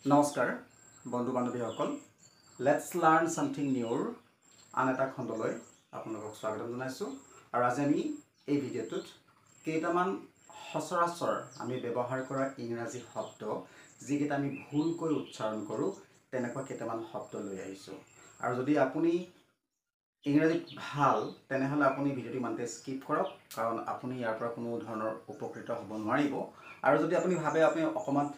নমস্কাৰ বন্ধু বান্ধৱীসকল let's learn something neuro আন এটা খণ্ডলৈ আপোনালোকক স্বাগতম জনাইছোঁ আৰু আজি আমি এই ভিডিঅ'টোত কেইটামান সচৰাচৰ আমি ব্যৱহাৰ কৰা ইংৰাজী শব্দ যিকেইটা আমি ভুলকৈ উচ্চাৰণ কৰোঁ তেনেকুৱা কেইটামান শব্দ লৈ আহিছোঁ আৰু যদি আপুনি ইংৰাজীত ভাল তেনেহ'লে আপুনি ভিডিঅ'টো ইমানতে স্কিপ কৰক কাৰণ আপুনি ইয়াৰ পৰা কোনো ধৰণৰ উপকৃত হ'ব নোৱাৰিব আৰু যদি আপুনি ভাবে আপুনি অকণমান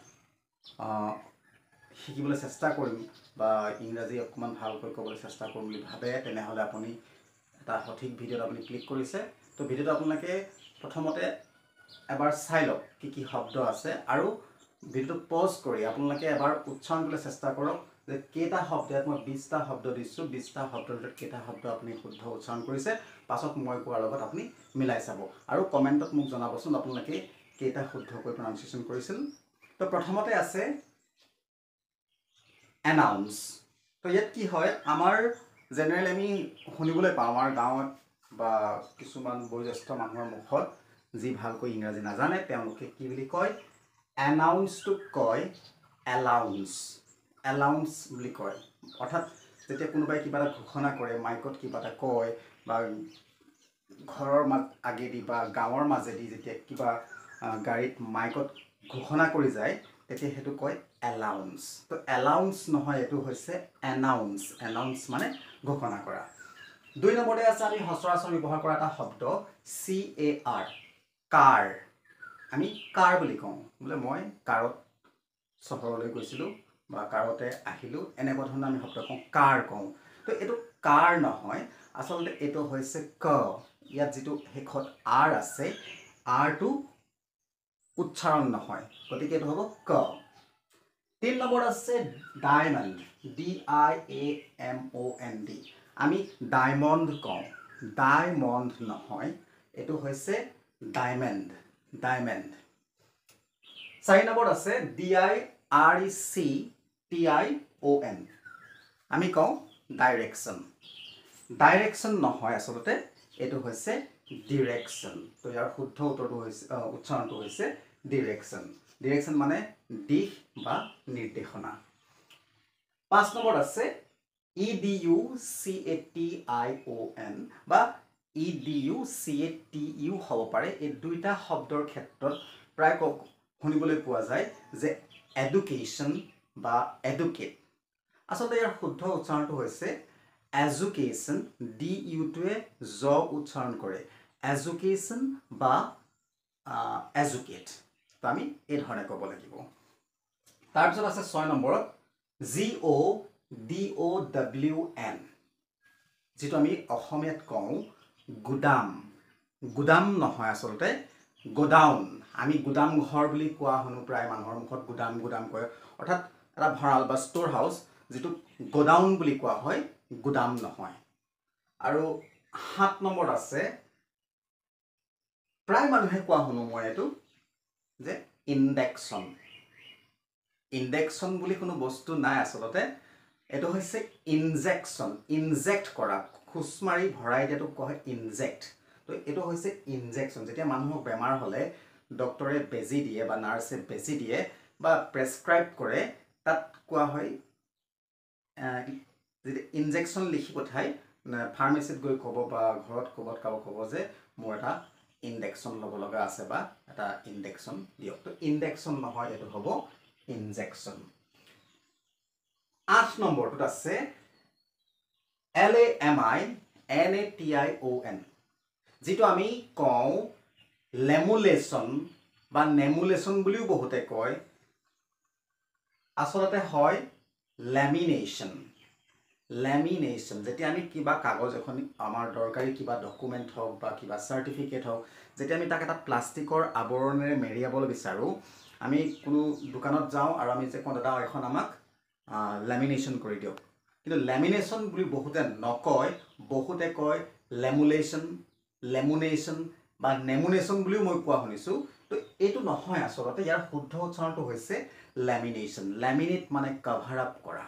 শিকিবলৈ চেষ্টা কৰিম বা ইংৰাজী অকণমান ভালকৈ ক'বলৈ চেষ্টা কৰিম বুলি ভাবে তেনেহ'লে আপুনি এটা সঠিক ভিডিঅ'ত আপুনি ক্লিক কৰিছে তো ভিডিঅ'টো আপোনালোকে প্ৰথমতে এবাৰ চাই লওক কি শব্দ আছে আৰু ভিডিঅ'টো পজ কৰি আপোনালোকে এবাৰ উচ্চাৰণ কৰিবলৈ চেষ্টা কৰক যে কেইটা শব্দ মই 20টা শব্দ দিছোঁ 20টা শব্দৰ ভিতৰত কেইটা শব্দ আপুনি শুদ্ধ উচ্চাৰণ কৰিছে পাছত মই কোৱাৰ লগত আপুনি মিলাই চাব আৰু কমেণ্টত মোক জনাবচোন আপোনালোকে কেইটা শুদ্ধকৈ প্ৰনাউন্সিয়েশ্যন কৰিছিল তো প্ৰথমতে আছে এনাউন্স তো ইয়াত কি হয় আমাৰ জেনেৰেলি আমি শুনিবলৈ পাওঁ আমাৰ গাঁৱত বা কিছুমান বয়োজ্যেষ্ঠ মানুহৰ মুখত যি ভালকৈ ইংৰাজী নাজানে তেওঁলোকে কি বুলি কয় এনাউন্সটোক কয় এলাউন্স এলাউন্স বুলি কয় অৰ্থাৎ যেতিয়া কোনোবাই কিবা এটা ঘোষণা কৰে মাইকত কিবা এটা কয় বা ঘৰৰ আগেদি বা গাঁৱৰ মাজেদি যেতিয়া কিবা গাড়ীত মাইকত ঘোষণা কৰি যায় তেতিয়া সেইটো কয় এলাউন্স তো এলাউন্স নহয় এইটো হৈছে এনাউন্স এনাউন্স মানে ঘোষণা কৰা 2 নম্বৰতে আছে আমি সচৰাচৰ ব্যৱহাৰ কৰা এটা শব্দ CAR কাৰ আমি কাৰ বুলি কওঁ বোলে মই কাৰত চহৰলৈ গৈছিলোঁ বা কাৰতে আহিলোঁ এনেকুৱা ধৰণৰ আমি শব্দ কওঁ কাৰ কওঁ তো এইটো কাৰ নহয় আচলতে এইটো হৈছে ক ইয়াত যিটো শেষত আৰ আছে আৰটো উচ্চাৰণ নহয় গতিকে এইটো হ'ব ক 3 নম্বৰ আছে ডায়মণ্ড DIAMOND আমি ডায়মণ্ড কওঁ ডায়মণ্ড নহয় এইটো হৈছে ডায়মণ্ড ডায়মণ্ড 4 নম্বৰ আছে DIRECTION আমি কওঁ ডাইৰেকশ্যন ডাইৰেকশ্যন নহয় আচলতে এইটো হৈছে ডিৰেকশ্যন তো ইয়াৰ শুদ্ধ উত্তৰটো হৈছে উচ্চাৰণটো হৈছে ডিৰেকশ্যন ডিৰেকশ্যন মানে দিশ বা নিৰ্দেশনা 5 নম্বৰ আছে EDUCATION বা EDUCATU হ'ব পাৰে এই দুইটা শব্দৰ ক্ষেত্ৰত প্ৰায় শুনিবলৈ পোৱা যায় যে এডুকেশ্যন বা এডুকেট আচলতে ইয়াৰ শুদ্ধ উচ্চাৰণটো হৈছে এডুকেশ্যন DUটোৱে জ উচ্চাৰণ কৰে এডুকেশ্যন বা এডুকেট তো আমি এই ধৰণে ক'ব লাগিব তাৰপিছত আছে 6 নম্বৰত GODOWN যিটো আমি অসমীয়াত কওঁ গুদাম গুদাম নহয় আচলতে গোডাউন আমি গুদাম ঘৰ বুলি কোৱা শুনো প্ৰায় মানুহৰ মুখত গুদাম গুদাম কয় অৰ্থাৎ এটা ভঁৰাল বা ষ্ট'ৰ হাউচ যিটো গোডাউন বুলি কোৱা হয় গুদাম নহয় আৰু 7 নম্বৰত আছে প্ৰায় মানুহে কোৱা শুনো মই এইটো যে ইনডেকশ্যন ইনডেকশ্যন বুলি কোনো বস্তু নাই আচলতে এইটো হৈছে ইনজেকশ্যন ইনজেক্ট কৰা খুচ মাৰি ভৰাই দিয়াটো কয় ইনজেক্ট তো এইটো হৈছে ইনজেকশ্যন যেতিয়া মানুহক বেমাৰ হ'লে ডক্টৰে বেজি দিয়ে বা নাৰ্ছে বেজি দিয়ে বা প্ৰেছক্ৰাইব কৰে তাত কোৱা হয় যেতিয়া ইনজেকশ্যন লিখি পঠাই ফাৰ্মেচিত গৈ ক'ব বা ঘৰত কাৰোবাক ক'ব যে মোৰ এটা ইনডেকশ্যন ল'ব লগা আছে বা এটা ইনডেকশ্যন দিয়ক তো ইনডেকশ্যন নহয় এইটো হ'ব ইনজেকশ্যন 8 নম্বৰটোত আছে LAMINATION যিটো আমি কওঁ লেমুলেশ্যন বা নেমুলেশ্যন বুলিও বহুতে কয় আচলতে হয় লেমিনেশ্যন লেমিনেশ্যন যেতিয়া আমি কিবা কাগজ এখন আমাৰ দৰকাৰী কিবা ডকুমেণ্ট হওক বা কিবা চাৰ্টিফিকেট হওক যেতিয়া আমি তাক এটা প্লাষ্টিকৰ আৱৰণেৰে মেৰিয়াবলৈ বিচাৰোঁ আমি কোনো দোকানত যাওঁ আৰু আমি যে কওঁ দাদা এখন আমাক লেমিনেশ্যন কৰি দিয়ক কিন্তু লেমিনেশ্যন বুলি বহুতে নকয় বহুতে কয় লেমুলেশ্যন লেমুনেশ্যন বা নেমুনেশ্যন বুলিও মই কোৱা শুনিছোঁ তো এইটো নহয় আচলতে ইয়াৰ শুদ্ধ উচ্চাৰণটো হৈছে লেমিনেশ্যন লেমিনেট মানে কভাৰ আপ কৰা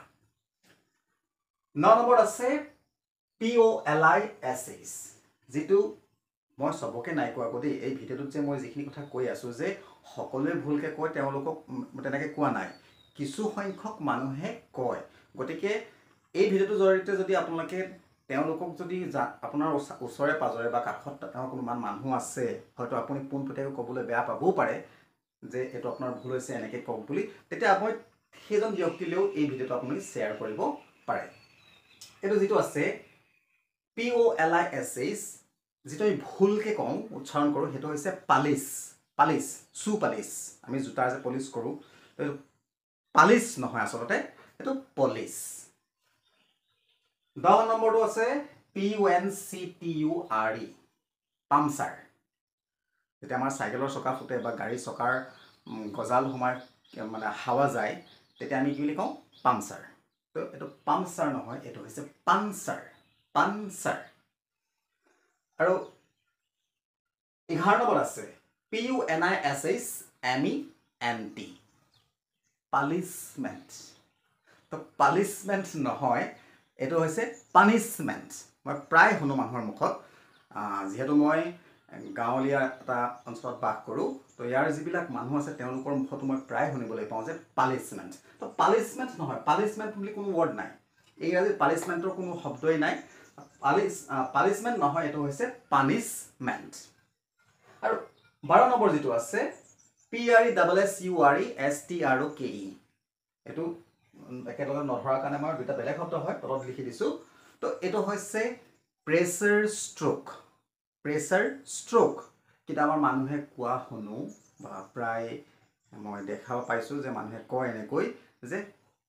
9 নম্বৰত আছে POLISH যিটো মই সবকে নাই কোৱা আকৌ দেই এই ভিডিঅ'টোত যে মই যিখিনি কথা কৈ আছোঁ যে সকলোৱে ভুলকৈ কয় তেওঁলোকক তেনেকৈ কোৱা নাই কিছু সংখ্যক মানুহে কয় গতিকে এই ভিডিওটোৰ জৰিয়তে যদি আপোনালোকে তেওঁলোকক যদি আপোনাৰ ওচৰে পাজৰে বা কাষত কোনোবা মানুহ আছে হয়তো আপুনি পোনপটীয়াকৈ ক'বলৈ বেয়া পাবও পাৰে যে এইটো আপোনাৰ ভুল হৈছে এনেকৈ কওক বুলি তেতিয়া আপুনি সেইজন ব্যক্তিলেও এই ভিডিওটো আপুনি শ্বেয়াৰ কৰিব পাৰে এইটো যিটো আছে POLISH যিটো আমি ভুলকৈ কওঁ উচ্চাৰণ কৰোঁ সেইটো হৈছে পালিছ পালিছ শ্বু পালিছ আমি জোতাৰ যে পলিছ কৰোঁ এইটো পালিছ নহয় আচলতে এইটো পলিছ 10 নম্বৰটো আছে PUNCTURE পামচাৰ যেতিয়া আমাৰ চাইকেলৰ চকা ফুটে বা গাড়ীৰ চকাৰ গজাল সোমাই মানে হাৱা যায় তেতিয়া আমি কি বুলি কওঁ পামচাৰ তো এইটো পামচাৰ নহয় এইটো হৈছে পানচাৰ পানচাৰ আৰু 11 নম্বৰ আছে PUNISHMENT পালিছমেণ্ট তো পালিছমেণ্ট নহয় এইটো হৈছে পানিছমেণ্ট মই প্ৰায় শুনো মানুহৰ মুখত যিহেতু মই গাঁৱলীয়া এটা অঞ্চলত বাস কৰোঁ তো ইয়াৰ যিবিলাক মানুহ আছে তেওঁলোকৰ মুখতো মই প্ৰায় শুনিবলৈ পাওঁ যে পালিছমেণ্ট তো পালিছমেণ্ট নহয় পালিছমেণ্ট বুলি কোনো ৱৰ্ড নাই ইংৰাজীত পালিছমেণ্টৰ কোনো শব্দই নাই পালিছমেণ্ট নহয় এইটো হৈছে পানিছমেণ্ট আৰু 12 নম্বৰ যিটো আছে PRESSURESTROKE এইটো একেলগে নধৰাৰ কাৰণে মই দুটা বেলেগ শব্দ হয় তলত লিখি দিছোঁ তো এইটো হৈছে প্ৰেছাৰ ষ্ট্ৰোক কিন্তু আমাৰ মানুহে কোৱা শুনো বা প্ৰায় মই দেখা পাইছোঁ যে মানুহে কয় এনেকৈ যে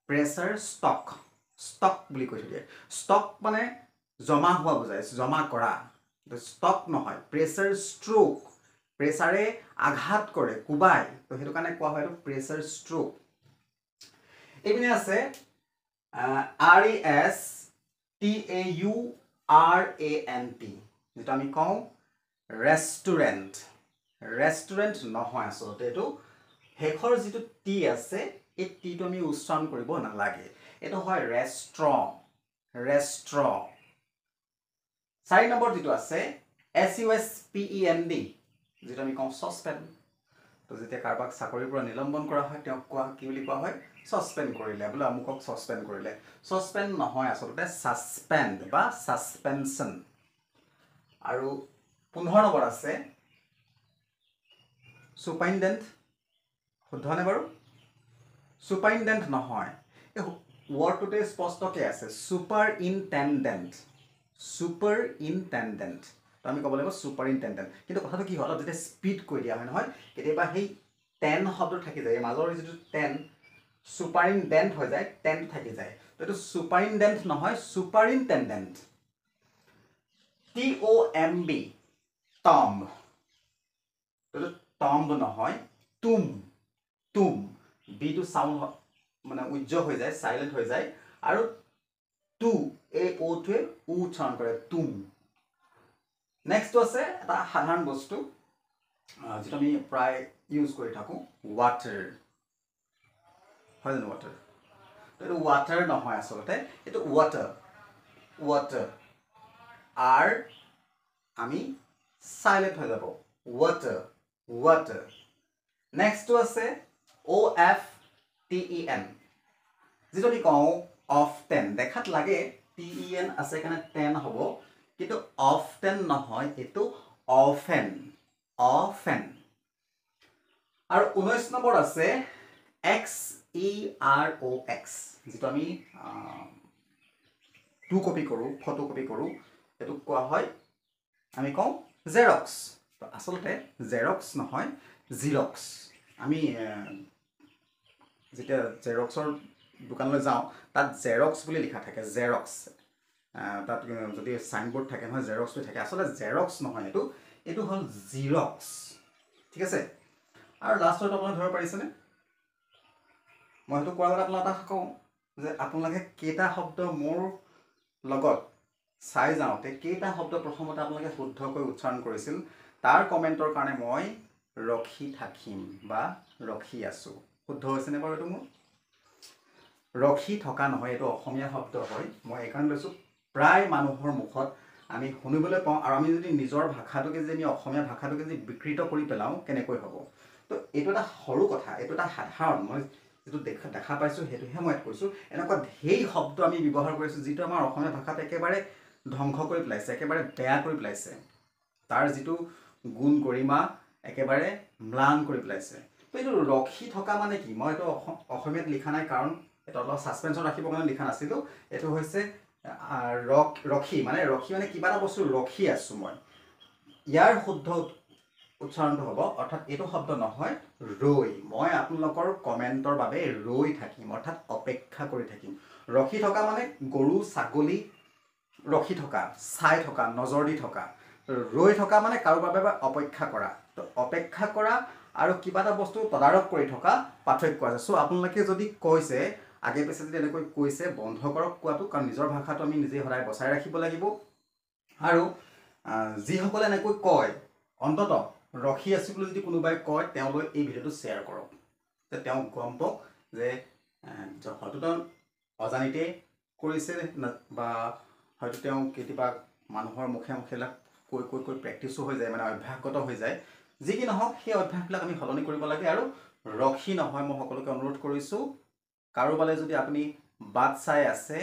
প্ৰেছাৰ ষ্টক বুলি কৈ দিয়ে ষ্টক মানে জমা হোৱা বুজায় জমা কৰা ষ্টক নহয় প্ৰেছাৰ ষ্ট্ৰোক প্ৰেছাৰে আঘাত কৰে কোবাই তো সেইটো কাৰণে কোৱা হয় এইটো প্ৰেছাৰ ষ্ট্ৰোক এইপিনে আছে RESTAURANT যেটা আমি কওঁ ৰেষ্টুৰেণ্ট নহয় আচলতে এইটো শেষৰ যিটো টি আছে এই টিটো আমি উচ্চাৰণ কৰিব নালাগে এইটো হয় ৰেষ্ট্ৰ 4 নম্বৰ যিটো আছে SUSPEND যেটা আমি কওঁ সসপেন তো যেতিয়া কাৰোবাক চাকৰিৰ পৰা নিলম্বন কৰা হয় তেওঁক কোৱা কি বুলি কোৱা হয় সসপেন্ড কৰিলে বোলে আমুকক সসপেন্ড কৰিলে সসপেন্ড নহয় আচলতে সাসপেন্ড বা সাসপেনশন আৰু 15 নম্বৰ আছে সুপাৰিনটেন্ডেন্ট শুদ্ধনে বাৰু সুপাৰিনটেন্ডেন্ট নহয় এই ওয়াৰ্ডটোতে স্পষ্টকৈ আছে সুপাৰিনটেন্ডেন্ট তো আমি ক'ব লাগিব সুপাৰিনটেন্ডেন্ট কিন্তু কথাটো কি হ'ল যেতিয়া স্পিড কৈ দিয়া হয় নহয় কেতিয়াবা সেই টেন শব্দ থাকি যায় মাজৰ যিটো টেন সুপাৰিনটেন্ডেন্ট হৈ যায় টেন থাকি যায় তো এইটো সুপাৰিনটেন্ডেন্ট নহয় সুপাৰিনটেন্ডেন্ট TOMB টম্ব তো টম্ব নহয় তুম বিটো সাউন্ড মানে উজ্জ্বল হৈ যায় সাইলেন্ট হৈ যায় আৰু টু এই ওটোৱে উচ্চাৰণ কৰে তুম নেক্সট আছে এটা সাধাৰণ বস্তু যেটা আমি প্ৰায় ইউজ কৰি থাকোঁ ওয়াটাৰ হয় জানো ওয়াটাৰ এইটো ওয়াটাৰ নহয় আচলতে এইটো ওয়াটাৰ আৰ আমি সাইলেন্ট হৈ যাব ওয়াটাৰ নেক্সট আছে OFTEN যেটা আমি কওঁ অফটেন দেখাত লাগে TEN আছে কাৰণে টেন হ'ব কিন্তু অফটেন নহয় এটো অফেন আৰু 19 নম্বৰ আছে XEROX যেটা আমি টু কপি কৰোঁ ফটো কপি কৰোঁ এটো কোৱা হয় আমি কওঁ জেৰক্স তো আসলতে জেৰক্স নহয় জিৰক্স আমি যেতিয়া জেৰক্সৰ দোকানলৈ যাওঁ তাত জেৰক্স বুলি লিখা থাকে জেৰক্স তাত যদি সাইনবোৰ্ড থাকে নহয় জেৰক্স বুলি থাকে আসলে জেৰক্স নহয় এটো হ'ল জিৰক্স ঠিক আছে আৰু লাষ্টত আপোনালোকে ধৰিব পাৰিছেনে মই হেতু কোৱাৰ আগতে আপোনালোকক এটা কওঁ যে আপোনালোকে কেইটা শব্দ মোৰ লগত চাই যাওঁতে কেইটা শব্দ প্ৰথমতে আপোনালোকে শুদ্ধকৈ উচ্চাৰণ কৰিছিল তাৰ কমেন্টৰ কাৰণে মই ৰখি থাকিম বা ৰখি আছো শুদ্ধ হৈছেনে বাৰু এটো মোৰ ৰখি থকা নহয় এটো অসমীয়া শব্দ হয় মই এইকাৰণে লৈছো প্ৰায় মানুহৰ মুখত আমি শুনিবলৈ পাওঁ আৰু আমি যদি নিজৰ ভাষাটোকে যে আমি অসমীয়া ভাষাটোকে যে বিকৃত কৰি পেলাও কেনেকৈ হ'ব তো এইটো এটা সৰু কথা এইটো এটা সাধাৰণ মই যিটো দেখা পাইছোঁ সেইটোহে মই কৈছোঁ। এনেকুৱা ঢেৰ শব্দ আমি ব্যৱহাৰ কৰিছোঁ যিটো আমাৰ অসমীয়া ভাষাত একেবাৰে ধ্বংস কৰি পেলাইছে, একেবাৰে বেয়া কৰি পেলাইছে, তাৰ যিটো গুণ গৰিমা একেবাৰে ম্লান কৰি পেলাইছে। তো এইটো ৰখি থকা মানে কি, মই এইটো অসমীয়াত লিখা নাই কাৰণ এইটো অলপ ছাছপেঞ্চত ৰাখিবৰ কাৰণে লিখা নাছিলোঁ। এইটো হৈছে ৰখি মানে কিবা এটা বস্তু ৰখি আছোঁ মই। ইয়াৰ শুদ্ধ উচ্চাৰণটো হ'ব, অৰ্থাৎ এইটো শব্দ নহয় ৰৈ। মই আপোনালোকৰ কমেণ্টৰ বাবে ৰৈ থাকিম, অৰ্থাৎ অপেক্ষা কৰি থাকিম। ৰখি থকা মানে গৰু ছাগলী ৰখি থকা, চাই থকা, নজৰ দি থকা। ৰৈ থকা মানে কাৰোবাৰ বাবে অপেক্ষা কৰা। তো অপেক্ষা কৰা আৰু কিবা এটা বস্তু তদাৰক কৰি থকা পাৰ্থক্য আছে। চ' আপোনালোকে যদি কৈছে, আগে পিছে যদি এনেকৈ কৈছে, বন্ধ কৰক কোৱাটো, কাৰণ নিজৰ ভাষাটো আমি নিজে সদায় বচাই ৰাখিব লাগিব। আৰু যিসকলে এনেকৈ কয়, অন্ততঃ ৰখি আছোঁ বুলি যদি কোনোবাই কয়, তেওঁলৈ এই ভিডিঅ'টো শ্বেয়াৰ কৰক, যে তেওঁ গম পাওক যে হয়তো তেওঁ অজানিতে কৰিছে বা হয়তো তেওঁ কেতিয়াবা মানুহৰ মুখে মুখে কৈ প্ৰেক্টিছো হৈ যায়, মানে অভ্যাসগত হৈ যায়। যি কি নহওক, সেই অভ্যাসবিলাক আমি সলনি কৰিব লাগে। আৰু ৰখি নহয়, মই সকলোকে অনুৰোধ কৰিছোঁ, কাৰোবালৈ যদি আপুনি বাট চাই আছে,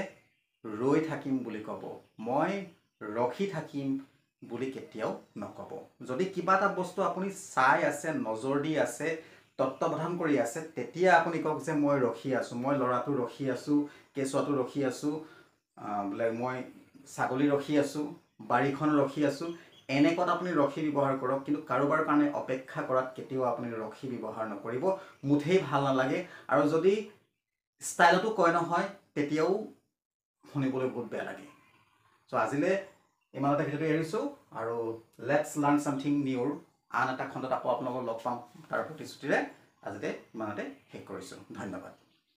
ৰৈ থাকিম বুলি ক'ব। মই ৰখি থাকিম বুলি কেতিয়াও নক'ব। যদি কিবা এটা বস্তু আপুনি চাই আছে, নজৰ দি আছে, তত্ত্বাৱধান কৰি আছে, তেতিয়া আপুনি কওক যে মই ৰখি আছোঁ, মই ল'ৰাটো ৰখি আছোঁ, কেঁচুৱাটো ৰখি আছোঁ, বোলে মই ছাগলী ৰখি আছোঁ, বাৰীখন ৰখি আছোঁ। এনেকুৱাত আপুনি ৰখি ব্যৱহাৰ কৰক, কিন্তু কাৰোবাৰ কাৰণে অপেক্ষা কৰাত কেতিয়াও আপুনি ৰখি ব্যৱহাৰ নকৰিব, মুঠেই ভাল নালাগে। আৰু যদি ষ্টাইলতো কয় নহয়, তেতিয়াও শুনিবলৈ বহুত বেয়া লাগে। চ' আজিলৈ ইমানতে ভিডিঅ'টো এৰিছোঁ, আৰু লেটছ লাৰ্ণ ছামথিং নিউৰ আন এটা খণ্ডত আকৌ আপোনালোকক লগ পাম তাৰ প্ৰতিশ্ৰুতিৰে আজিলৈ ইমানতে শেষ কৰিছোঁ। ধন্যবাদ।